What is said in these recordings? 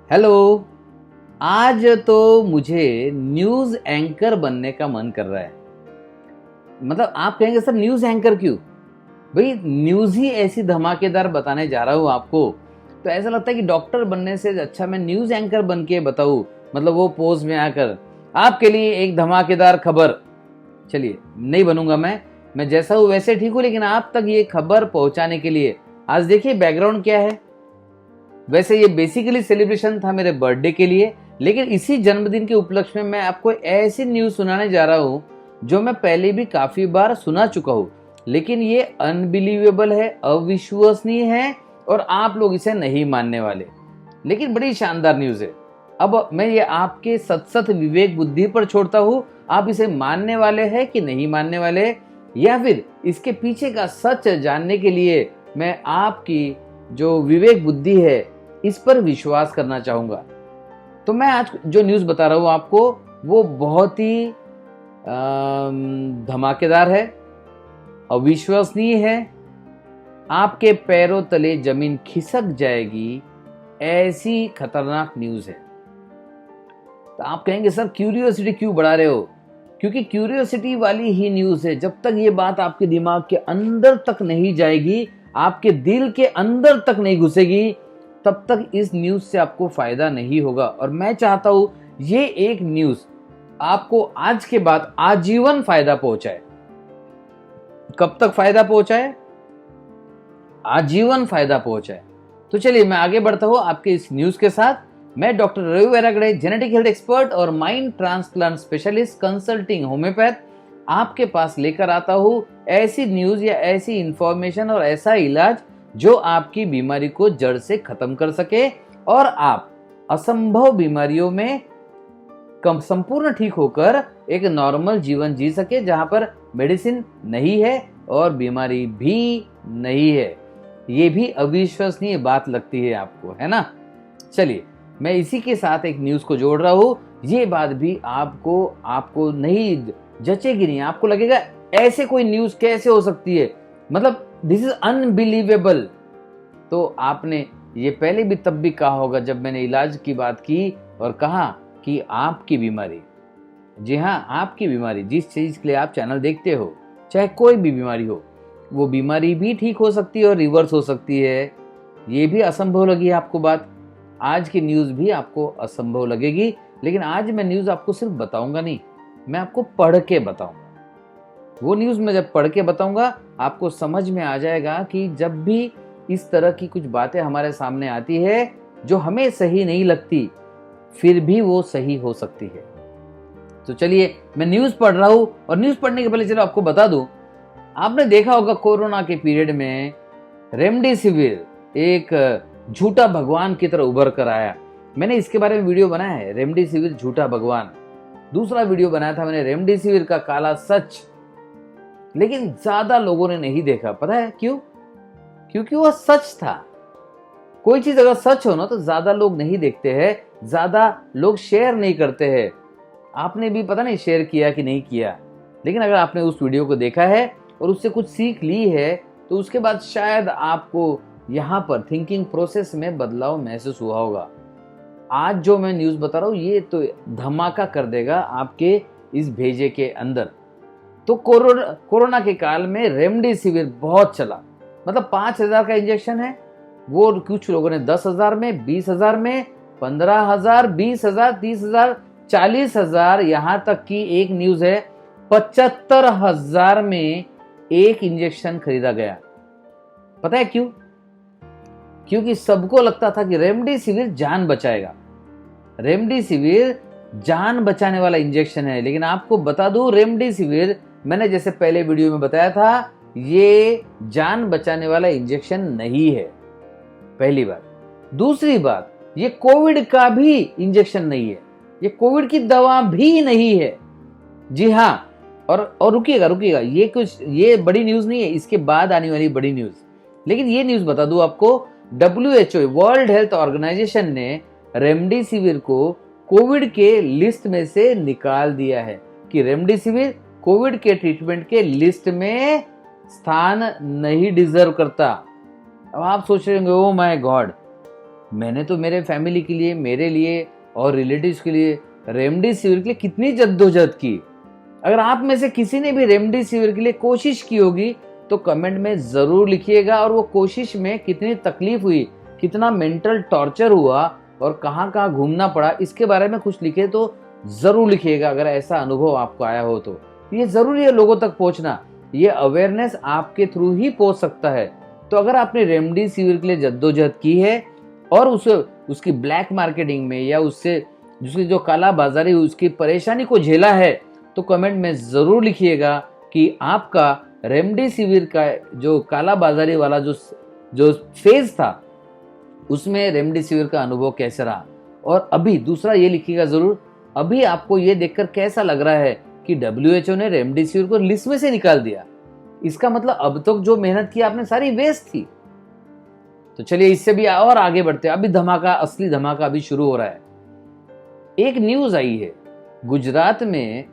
Hello. आज तो मुझे न्यूज़ एंकर बनने का मन कर रहा है। मतलब आप कहेंगे सर न्यूज़ एंकर क्यों? भाई न्यूज़ ही ऐसी धमाकेदार बताने जा रहा हूँ आपको, तो ऐसा लगता है कि डॉक्टर बनने से अच्छा मैं न्यूज़ एंकर बन के बताऊँ। मतलब वो पोज में आकर आपके लिए एक धमाकेदार खबर। चलिए नहीं बनूंगा मैं जैसा हूँ वैसे ठीक हूँ, लेकिन आप तक ये खबर पहुंचाने के लिए आज देखिए बैकग्राउंड क्या है। वैसे ये बेसिकली सेलिब्रेशन था मेरे बर्थडे के लिए, लेकिन इसी जन्मदिन के उपलक्ष्य में मैं आपको ऐसी न्यूज़ सुनाने जा रहा हूँ जो मैं पहले भी काफ़ी बार सुना चुका हूँ, लेकिन ये अनबिलीवेबल है, अविश्वसनीय है और आप लोग इसे नहीं मानने वाले। लेकिन बड़ी शानदार न्यूज़ है। अब मैं ये आपके सत विवेक बुद्धि पर छोड़ता हूँ, आप इसे मानने वाले हैं कि नहीं मानने वाले, या फिर इसके पीछे का सच जानने के लिए मैं आपकी जो विवेक बुद्धि है इस पर विश्वास करना चाहूंगा। तो मैं आज जो न्यूज़ बता रहा हूँ आपको वो बहुत ही धमाकेदार है, अविश्वसनीय है, आपके पैरों तले जमीन खिसक जाएगी, ऐसी खतरनाक न्यूज़ है। तो आप कहेंगे सर क्यूरियोसिटी क्यों बढ़ा रहे हो? क्योंकि क्यूरियोसिटी वाली ही न्यूज़ है। जब तक ये बात आपके दिमाग के अंदर तक नहीं जाएगी, आपके दिल के अंदर तक नहीं घुसेगी, तब तक इस न्यूज़ से आपको फायदा नहीं होगा। और मैं चाहता हूं ये एक न्यूज़ आपको आज के बाद आजीवन फायदा पहुंचाए। कब तक फायदा पहुंचाए? आजीवन फायदा पहुंचाए। तो चलिए मैं आगे बढ़ता हूं आपके इस न्यूज़ के साथ। मैं doctor Ravi Vairagade, genetic health expert और mind transplant specialist consulting homeopath, आपके पास लेकर आता हूं ऐसी न्यूज़ या ऐसी इंफॉर्मेशन और ऐसा इलाज जो आपकी बीमारी को जड़ से खत्म कर सके और आप असंभव बीमारियों में संपूर्ण ठीक होकर एक नॉर्मल जीवन जी सके, जहां पर मेडिसिन नहीं है और बीमारी भी नहीं है। ये भी अविश्वसनीय बात लगती है आपको, है ना? चलिए मैं इसी के साथ एक न्यूज़ को जोड़ रहा हूं। ये बात भी आपको नहीं जचेगी, नहीं, आपको लगेगा ऐसे कोई न्यूज़ कैसे हो सकती है, मतलब दिस इज अनबिलीवेबल। तो आपने ये पहले भी तब भी कहा होगा जब मैंने इलाज की बात की और कहा कि आपकी बीमारी, जी हाँ आपकी बीमारी, जिस चीज़ के लिए आप चैनल देखते हो, चाहे कोई भी बीमारी हो, वो बीमारी भी ठीक हो सकती है और रिवर्स हो सकती है। ये भी असंभव लगी आपको बात, आज की न्यूज़ भी आपको असंभव लगेगी। लेकिन आज मैं न्यूज़ आपको सिर्फ बताऊंगा नहीं, मैं आपको पढ़ के बताऊंगा। वो न्यूज़ में जब पढ़ के बताऊंगा आपको समझ में आ जाएगा कि जब भी इस तरह की कुछ बातें हमारे सामने आती है जो हमें सही नहीं लगती, फिर भी वो सही हो सकती है। तो चलिए मैं न्यूज़ पढ़ रहा हूं, और न्यूज़ पढ़ने के पहले चलो आपको बता दूं, आपने देखा होगा कोरोना के पीरियड में रेमडेसिविर एक झूठा भगवान की तरह उभर कर आया। मैंने इसके बारे में वीडियो बनाया है, रेमडेसिविर झूठा भगवान। दूसरा वीडियो बनाया था मैंने रेमडेसिविर का काला सच, लेकिन ज्यादा लोगों ने नहीं देखा। पता है क्यों? क्योंकि वह सच था। कोई चीज अगर सच हो ना तो ज्यादा लोग नहीं देखते हैं, ज्यादा लोग शेयर नहीं करते हैं। आपने भी पता नहीं शेयर किया कि नहीं किया, लेकिन अगर आपने उस वीडियो को देखा है और उससे कुछ सीख ली है तो उसके बाद शायद आपको यहाँ पर थिंकिंग प्रोसेस में बदलाव महसूस हुआ होगा। आज जो मैं न्यूज़ बता रहा हूँ ये तो धमाका कर देगा आपके इस भेजे के अंदर। तो कोरोना के काल में रेमडेसिविर बहुत चला। मतलब 5,000 का इंजेक्शन है, वो कुछ लोगों ने 10,000 में, 20,000 में, 15,000, 20,000, 30,000, 40,000, यहाँ तक की एक न्यूज़ है 75,000 में एक इंजेक्शन खरीदा गया। पता है क्यों? क्योंकि सबको लगता था कि रेमडेसिविर जान बचाएगा। रेमडेसिविर जान बचाने वाला इंजेक्शन है, लेकिन आपको बता दूं रेमडेसिविर, मैंने जैसे पहले वीडियो में बताया था, ये जान बचाने वाला इंजेक्शन नहीं है, पहली बात। दूसरी बात, ये कोविड का भी इंजेक्शन नहीं है, ये कोविड की दवा भी नहीं है। जी हाँ, और रुकिएगा, ये बड़ी न्यूज़ नहीं है, इसके बाद आने वाली बड़ी न्यूज़। लेकिन ये न्यूज़ बता दूं आपको, WHO वर्ल्ड हेल्थ ऑर्गेनाइजेशन ने रेमडेसिविर को कोविड के लिस्ट में से निकाल दिया है, कि रेमडेसिविर कोविड के ट्रीटमेंट के लिस्ट में स्थान नहीं डिजर्व करता। अब आप सोच रहे होंगे ओ माय गॉड, मैंने तो मेरे फैमिली के लिए, मेरे लिए और रिलेटिव्स के लिए रेमडेसिविर के लिए कितनी जद्दोजहद की। अगर आप में से किसी ने भी रेमडेसिविर के लिए कोशिश की होगी तो कमेंट में जरूर लिखिएगा, और वो कोशिश में कितनी तकलीफ हुई, कितना मेंटल टॉर्चर हुआ और कहाँ कहाँ घूमना पड़ा, इसके बारे में कुछ लिखे तो जरूर लिखिएगा। अगर ऐसा अनुभव आपको आया हो तो ये जरूरी है लोगों तक पहुंचना, ये अवेयरनेस आपके थ्रू ही पहुंच सकता है। तो अगर आपने रेमडेसिविर के लिए जद्दोजहद की है और उसकी ब्लैक मार्केटिंग में या उससे जिसकी जो काला बाजारी उसकी परेशानी को झेला है, तो कमेंट में जरूर लिखिएगा कि आपका रेमडेसिविर का जो काला बाजारी वाला जो फेज था उसमें रेमडेसिविर का अनुभव कैसा रहा। और अभी दूसरा ये लिखिएगा जरूर, अभी आपको ये देखकर कैसा लग रहा है कि WHO ने रेमडेसिविर को लिस्ट में से निकाल दिया। इसका मतलब अब तक जो मेहनत की आपने सारी वेस्ट थी। तो चलिए इससे भी और आगे बढ़ते हैं। अभी धमाका, असली धमाका अभी शुरू हो रहा है। एक न्यूज आई है, गुजरात में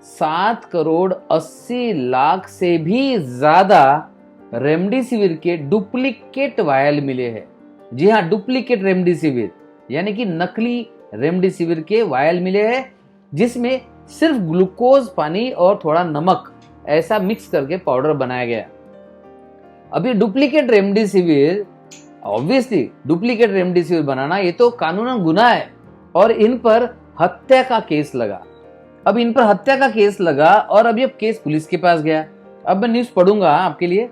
7,80,00,000 से भी ज्यादा रेमडेसिविर के डुप्लीकेट वायल मिले हैं। जी हाँ, डुप्लीकेट रेमडेसिविर यानी कि नकली रेमडेसिविर के वायल मिले हैं, जिसमें सिर्फ ग्लूकोज पानी और थोड़ा नमक ऐसा मिक्स करके पाउडर बनाया गया। अभी duplicate remdesivir, obviously duplicate remdesivir बनाना ये तो कानूनन गुनाह है, और इन पर हत्या का केस लगा। अब इन पर हत्या का केस लगा और अभी अब केस पुलिस के पास गया। अब मैं न्यूज पढ़ूंगा आपके लिए।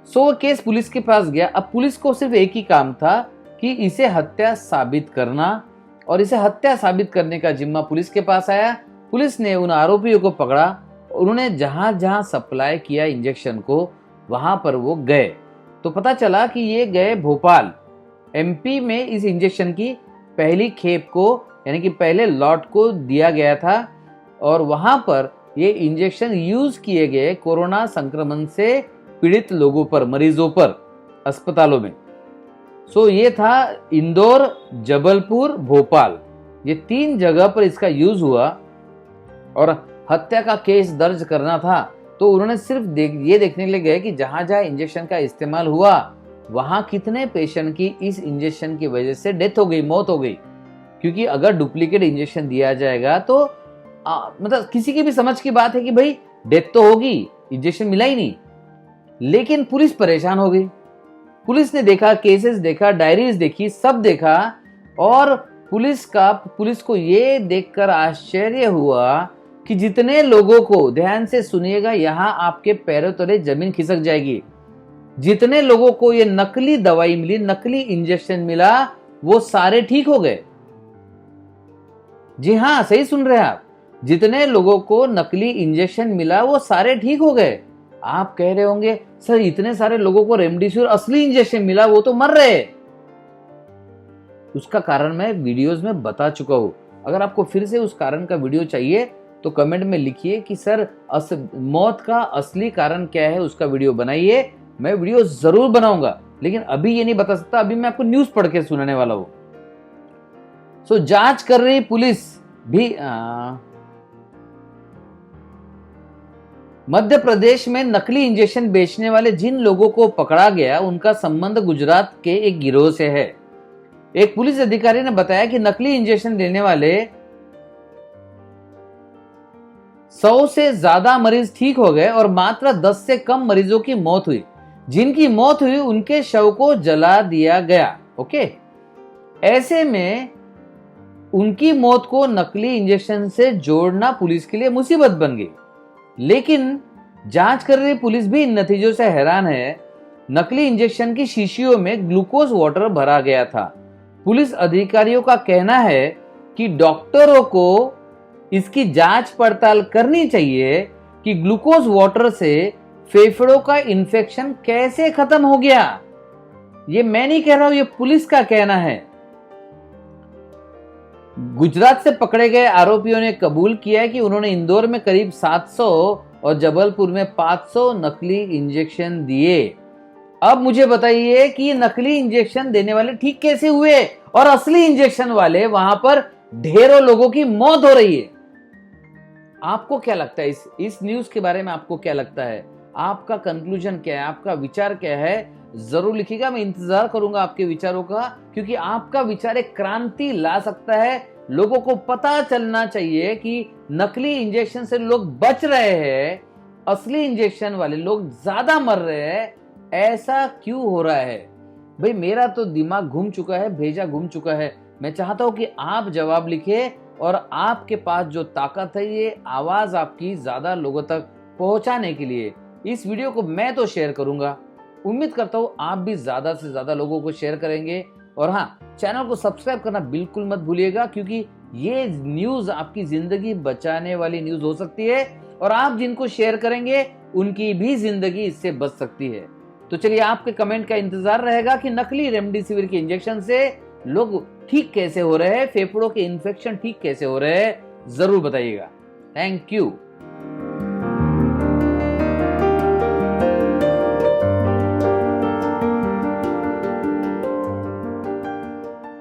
वो केस पुलिस के पास गया। अब पुलिस को सिर्फ एक ही काम था कि इसे हत्या साबित करना, और इसे हत्या साबित करने का जिम्मा पुलिस के पास आया। पुलिस ने उन आरोपियों को पकड़ा। उन्होंने जहां जहां सप्लाई किया इंजेक्शन को वहां पर वो गए, तो पता चला कि ये गए भोपाल, MP में। इस इंजेक्शन की पहली खेप को यानी कि पहले लॉट को दिया गया था, और वहां पर ये इंजेक्शन यूज किए गए कोरोना संक्रमण से पीड़ित लोगों पर, मरीजों पर, अस्पतालों में। ये था इंदौर, जबलपुर, भोपाल, ये 3 जगह पर इसका यूज हुआ, और हत्या का केस दर्ज करना था। तो उन्होंने सिर्फ ये देखने के लिए गए कि जहां जहां इंजेक्शन का इस्तेमाल हुआ वहां कितने पेशेंट की इस इंजेक्शन की वजह से डेथ हो गई, मौत हो गई। क्योंकि अगर डुप्लीकेट इंजेक्शन दिया जाएगा तो मतलब किसी की भी समझ की बात है कि भाई डेथ तो होगी, इंजेक्शन मिला ही नहीं। लेकिन पुलिस परेशान हो गई। पुलिस ने देखा, केसेस देखा, डायरीज देखी, सब देखा, और पुलिस को ये देखकर आश्चर्य हुआ कि जितने लोगों को, ध्यान से सुनिएगा, यहां आपके पैरों तले जमीन खिसक जाएगी, जितने लोगों को ये नकली दवाई मिली, नकली इंजेक्शन मिला, वो सारे ठीक हो गए। जी हां, सही सुन रहे हैं आप, जितने लोगों को नकली इंजेक्शन मिला वो सारे ठीक हो गए। आप कह रहे होंगे सर इतने सारे लोगों को रेमडेसिविर असली इंजेक्शन मिला, वो तो मर रहे। उसका कारण मैं वीडियोस में बता चुका हूं। अगर आपको फिर से उस कारण का वीडियो चाहिए तो कमेंट में लिखिए कि सर मौत का असली कारण क्या है, उसका वीडियो बनाइए। मैं वीडियो जरूर बनाऊंगा, लेकिन अभी ये नहीं बता सकता। अभी मैं आपको न्यूज पढ़ के सुनाने वाला हूं। जांच कर रही पुलिस भी। मध्य प्रदेश में नकली इंजेक्शन बेचने वाले जिन लोगों को पकड़ा गया उनका संबंध गुजरात के एक गिरोह से है। एक पुलिस अधिकारी ने बताया कि नकली इंजेक्शन देने वाले 100 से ज्यादा मरीज ठीक हो गए और मात्र 10 से कम मरीजों की मौत हुई। जिनकी मौत हुई उनके शव को जला दिया गया। ओके, ऐसे में उनकी मौत को नकली इंजेक्शन से जोड़ना पुलिस के लिए मुसीबत बन गई। लेकिन जांच कर रही पुलिस भी इन नतीजों से हैरान है। नकली इंजेक्शन की शीशियों में ग्लूकोज वाटर भरा गया था। पुलिस अधिकारियों का कहना है कि डॉक्टरों को इसकी जांच पड़ताल करनी चाहिए कि ग्लूकोज वाटर से फेफड़ों का इन्फेक्शन कैसे खत्म हो गया। ये मैं नहीं कह रहा हूं, ये पुलिस का कहना है। गुजरात से पकड़े गए आरोपियों ने कबूल किया है कि उन्होंने इंदौर में करीब 700 और जबलपुर में 500 नकली इंजेक्शन दिए। अब मुझे बताइए कि नकली इंजेक्शन देने वाले ठीक कैसे हुए और असली इंजेक्शन वाले वहां पर ढेरों लोगों की मौत हो रही है। आपको क्या लगता है इस न्यूज के बारे में? आपको क्या लगता है? आपका कंक्लूजन क्या है? आपका विचार क्या है? जरूर लिखिएगा। मैं इंतजार करूंगा आपके विचारों का, क्योंकि आपका विचार एक क्रांति ला सकता है। लोगों को पता चलना चाहिए कि नकली इंजेक्शन से लोग बच रहे हैं, असली इंजेक्शन वाले लोग ज्यादा मर रहे हैं। ऐसा क्यों हो रहा है भाई? मेरा तो दिमाग घूम चुका है, भेजा घूम चुका है। मैं चाहता हूं कि आप जवाब लिखे और आपके पास जो ताकत है, ये आवाज आपकी ज्यादा लोगों तक पहुंचाने के लिए, इस वीडियो को मैं तो शेयर करूंगा। उम्मीद करता हूं आप भी ज्यादा से ज्यादा लोगों को शेयर करेंगे। और हाँ, चैनल को सब्सक्राइब करना बिल्कुल मत भूलिएगा, क्योंकि ये न्यूज आपकी जिंदगी बचाने वाली न्यूज हो सकती है और आप जिनको शेयर करेंगे उनकी भी जिंदगी इससे बच सकती है। तो चलिए, आपके कमेंट का इंतजार रहेगा कि नकली रेमडेसिविर के इंजेक्शन से लोग ठीक कैसे हो रहे हैं, फेफड़ों के इन्फेक्शन ठीक कैसे हो रहे हैं, जरूर बताइएगा। Thank you.